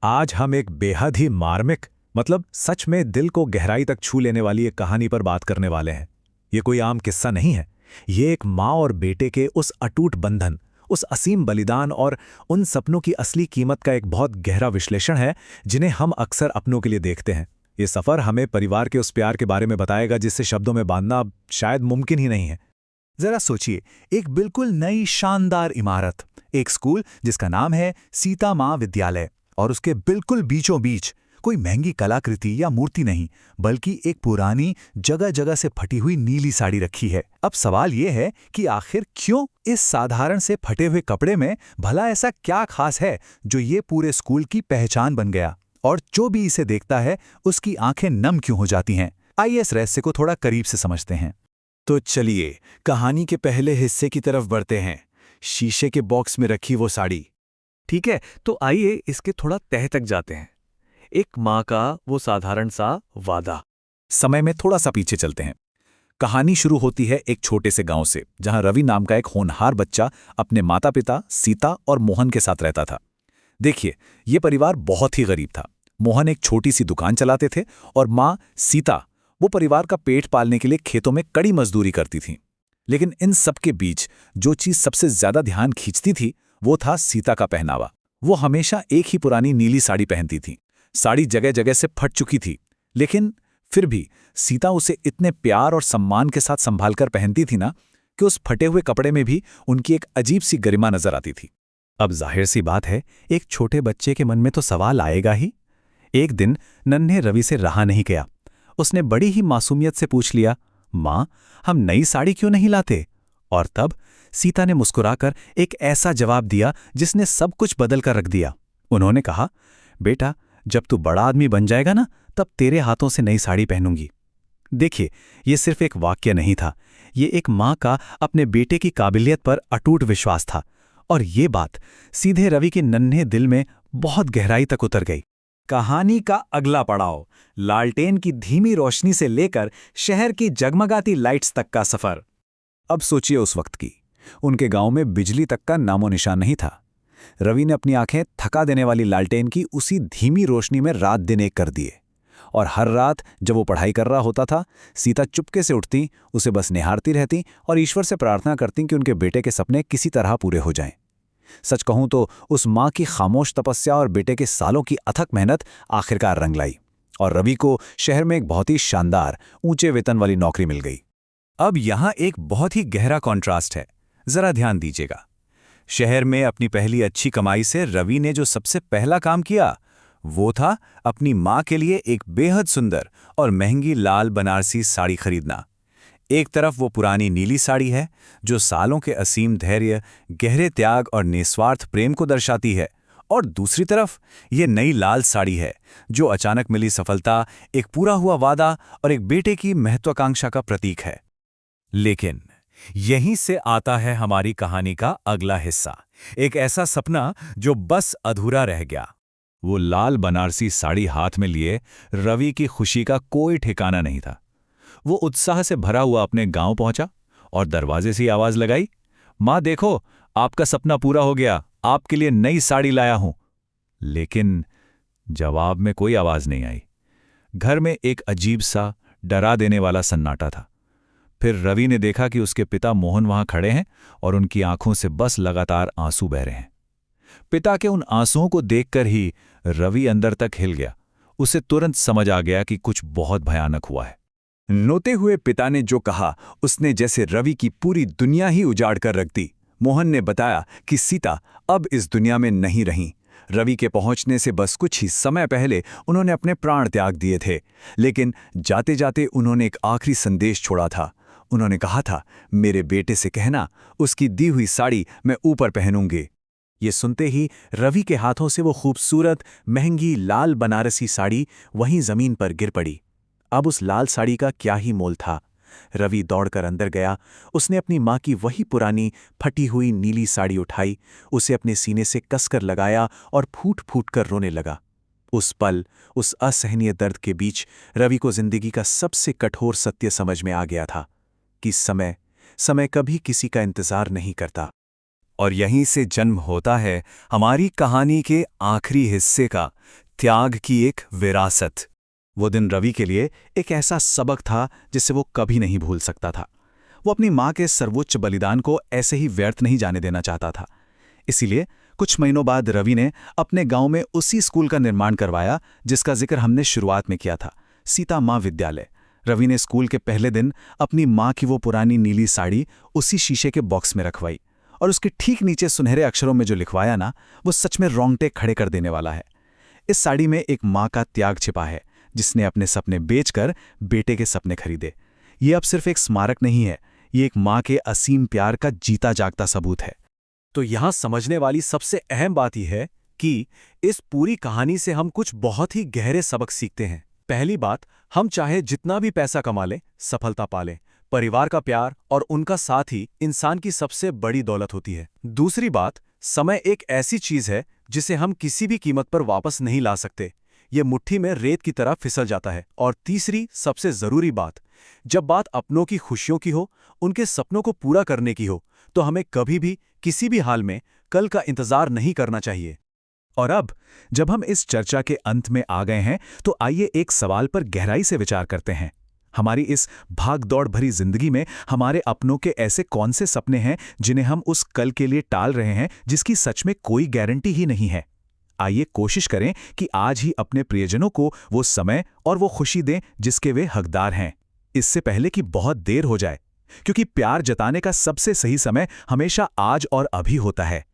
आज हम एक बेहद ही मार्मिक मतलब सच में दिल को गहराई तक छू लेने वाली एक कहानी पर बात करने वाले हैं। ये कोई आम किस्सा नहीं है। ये एक माँ और बेटे के उस अटूट बंधन, उस असीम बलिदान और उन सपनों की असली कीमत का एक बहुत गहरा विश्लेषण है जिन्हें हम अक्सर अपनों के लिए देखते हैं। ये सफ़र हमें परिवार के उस प्यार के बारे में बताएगा जिससे शब्दों में बांधना शायद मुमकिन ही नहीं है। जरा सोचिए, एक बिल्कुल नई शानदार इमारत, एक स्कूल जिसका नाम है सीता माँ विद्यालय, और उसके बिल्कुल बीचों बीच कोई महंगी कलाकृति या मूर्ति नहीं, बल्कि एक पुरानी जगह जगह से फटी हुई नीली साड़ी रखी है। अब सवाल यह है कि आखिर क्यों इस साधारण से फटे हुए कपड़े में भला ऐसा क्या खास है जो ये पूरे स्कूल की पहचान बन गया, और जो भी इसे देखता है उसकी आंखें नम क्यों हो जाती हैं। आइए इस रहस्य को थोड़ा करीब से समझते हैं। तो चलिए कहानी के पहले हिस्से की तरफ बढ़ते हैं, शीशे के बॉक्स में रखी वो साड़ी। ठीक है, तो आइए इसके थोड़ा तह तक जाते हैं। एक माँ का वो साधारण सा वादा। समय में थोड़ा सा पीछे चलते हैं। कहानी शुरू होती है एक छोटे से गांव से, जहां रवि नाम का एक होनहार बच्चा अपने माता पिता सीता और मोहन के साथ रहता था। देखिए, ये परिवार बहुत ही गरीब था। मोहन एक छोटी सी दुकान चलाते थे और माँ सीता वो परिवार का पेट पालने के लिए खेतों में कड़ी मजदूरी करती थीं। लेकिन इन सब के बीच जो चीज सबसे ज्यादा ध्यान खींचती थी वो था सीता का पहनावा। वो हमेशा एक ही पुरानी नीली साड़ी पहनती थी। साड़ी जगह जगह से फट चुकी थी, लेकिन फिर भी सीता उसे इतने प्यार और सम्मान के साथ संभाल कर पहनती थी ना कि उस फटे हुए कपड़े में भी उनकी एक अजीब सी गरिमा नजर आती थी। अब जाहिर सी बात है, एक छोटे बच्चे के मन में तो सवाल आएगा ही। एक दिन नन्हे रवि से रहा नहीं गया। उसने बड़ी ही मासूमियत से पूछ लिया, माँ, हम नई साड़ी क्यों नहीं लाते? और तब सीता ने मुस्कुराकर एक ऐसा जवाब दिया जिसने सब कुछ बदल कर रख दिया। उन्होंने कहा, बेटा, जब तू बड़ा आदमी बन जाएगा ना, तब तेरे हाथों से नई साड़ी पहनूंगी। देखिए, ये सिर्फ एक वाक्य नहीं था, ये एक माँ का अपने बेटे की काबिलियत पर अटूट विश्वास था। और ये बात सीधे रवि के नन्हे दिल में बहुत गहराई तक उतर गई। कहानी का अगला पड़ाव, लालटेन की धीमी रोशनी से लेकर शहर की जगमगाती लाइट्स तक का सफर। अब सोचिए उस वक्त की। उनके गांव में बिजली तक का नामो निशान नहीं था। रवि ने अपनी आंखें थका देने वाली लालटेन की उसी धीमी रोशनी में रात दिन एक कर दिए। और हर रात जब वो पढ़ाई कर रहा होता था, सीता चुपके से उठती, उसे बस निहारती रहती और ईश्वर से प्रार्थना करती कि उनके बेटे के सपने किसी तरह पूरे हो जाएं। सच कहूं तो उस माँ की खामोश तपस्या और बेटे के सालों की अथक मेहनत आखिरकार रंग लाई, और रवि को शहर में एक बहुत ही शानदार ऊंचे वेतन वाली नौकरी मिल गई। अब यहां एक बहुत ही गहरा कॉन्ट्रास्ट है, जरा ध्यान दीजिएगा। शहर में अपनी पहली अच्छी कमाई से रवि ने जो सबसे पहला काम किया वो था अपनी माँ के लिए एक बेहद सुंदर और महंगी लाल बनारसी साड़ी खरीदना। एक तरफ वो पुरानी नीली साड़ी है जो सालों के असीम धैर्य, गहरे त्याग और निस्वार्थ प्रेम को दर्शाती है, और दूसरी तरफ ये नई लाल साड़ी है जो अचानक मिली सफलता, एक पूरा हुआ वादा और एक बेटे की महत्वाकांक्षा का प्रतीक है। लेकिन यहीं से आता है हमारी कहानी का अगला हिस्सा, एक ऐसा सपना जो बस अधूरा रह गया। वो लाल बनारसी साड़ी हाथ में लिए रवि की खुशी का कोई ठिकाना नहीं था। वो उत्साह से भरा हुआ अपने गांव पहुंचा और दरवाजे से आवाज लगाई, माँ देखो, आपका सपना पूरा हो गया, आपके लिए नई साड़ी लाया हूं। लेकिन जवाब में कोई आवाज नहीं आई। घर में एक अजीब सा डरा देने वाला सन्नाटा था। फिर रवि ने देखा कि उसके पिता मोहन वहां खड़े हैं और उनकी आंखों से बस लगातार आंसू बह रहे हैं। पिता के उन आंसुओं को देखकर ही रवि अंदर तक हिल गया। उसे तुरंत समझ आ गया कि कुछ बहुत भयानक हुआ है। नोते हुए पिता ने जो कहा उसने जैसे रवि की पूरी दुनिया ही उजाड़ कर रख दी। मोहन ने बताया कि सीता अब इस दुनिया में नहीं रहीं। रवि के पहुंचने से बस कुछ ही समय पहले उन्होंने अपने प्राण त्याग दिए थे, लेकिन जाते जाते उन्होंने एक आखिरी संदेश छोड़ा था। उन्होंने कहा था, मेरे बेटे से कहना उसकी दी हुई साड़ी मैं ऊपर पहनूंगी। ये सुनते ही रवि के हाथों से वो खूबसूरत महंगी लाल बनारसी साड़ी वहीं जमीन पर गिर पड़ी। अब उस लाल साड़ी का क्या ही मोल था। रवि दौड़कर अंदर गया। उसने अपनी माँ की वही पुरानी फटी हुई नीली साड़ी उठाई, उसे अपने सीने से कसकर लगाया और फूट फूट कर रोने लगा। उस पल, उस असहनीय दर्द के बीच रवि को जिंदगी का सबसे कठोर सत्य समझ में आ गया था कि समय कभी किसी का इंतजार नहीं करता। और यहीं से जन्म होता है हमारी कहानी के आखिरी हिस्से का, त्याग की एक विरासत। वो दिन रवि के लिए एक ऐसा सबक था जिसे वो कभी नहीं भूल सकता था। वो अपनी माँ के सर्वोच्च बलिदान को ऐसे ही व्यर्थ नहीं जाने देना चाहता था। इसीलिए कुछ महीनों बाद रवि ने अपने गांव में उसी स्कूल का निर्माण करवाया जिसका जिक्र हमने शुरुआत में किया था, सीता माँ विद्यालय। रवि ने स्कूल के पहले दिन अपनी माँ की वो पुरानी नीली साड़ी उसी शीशे के बॉक्स में रखवाई, और उसके ठीक नीचे सुनहरे अक्षरों में जो लिखवाया ना, वो सच में रोंगटे खड़े कर देने वाला है। इस साड़ी में एक माँ का त्याग छिपा है, जिसने अपने सपने बेचकर बेटे के सपने खरीदे। ये अब सिर्फ एक स्मारक नहीं है, ये एक माँ के असीम प्यार का जीता जागता सबूत है। तो यहाँ समझने वाली सबसे अहम बात यह है कि इस पूरी कहानी से हम कुछ बहुत ही गहरे सबक सीखते हैं। पहली बात, हम चाहे जितना भी पैसा कमा लें, सफलता पा लें, परिवार का प्यार और उनका साथ ही इंसान की सबसे बड़ी दौलत होती है। दूसरी बात, समय एक ऐसी चीज है जिसे हम किसी भी कीमत पर वापस नहीं ला सकते। ये मुट्ठी में रेत की तरह फिसल जाता है। और तीसरी सबसे जरूरी बात, जब बात अपनों की खुशियों की हो, उनके सपनों को पूरा करने की हो, तो हमें कभी भी किसी भी हाल में कल का इंतजार नहीं करना चाहिए। और अब जब हम इस चर्चा के अंत में आ गए हैं, तो आइए एक सवाल पर गहराई से विचार करते हैं। हमारी इस भाग-दौड़ भरी जिंदगी में हमारे अपनों के ऐसे कौन से सपने हैं जिन्हें हम उस कल के लिए टाल रहे हैं जिसकी सच में कोई गारंटी ही नहीं है? आइए कोशिश करें कि आज ही अपने प्रियजनों को वो समय और वो खुशी दें जिसके वे हकदार हैं, इससे पहले कि बहुत देर हो जाए, क्योंकि प्यार जताने का सबसे सही समय हमेशा आज और अभी होता है।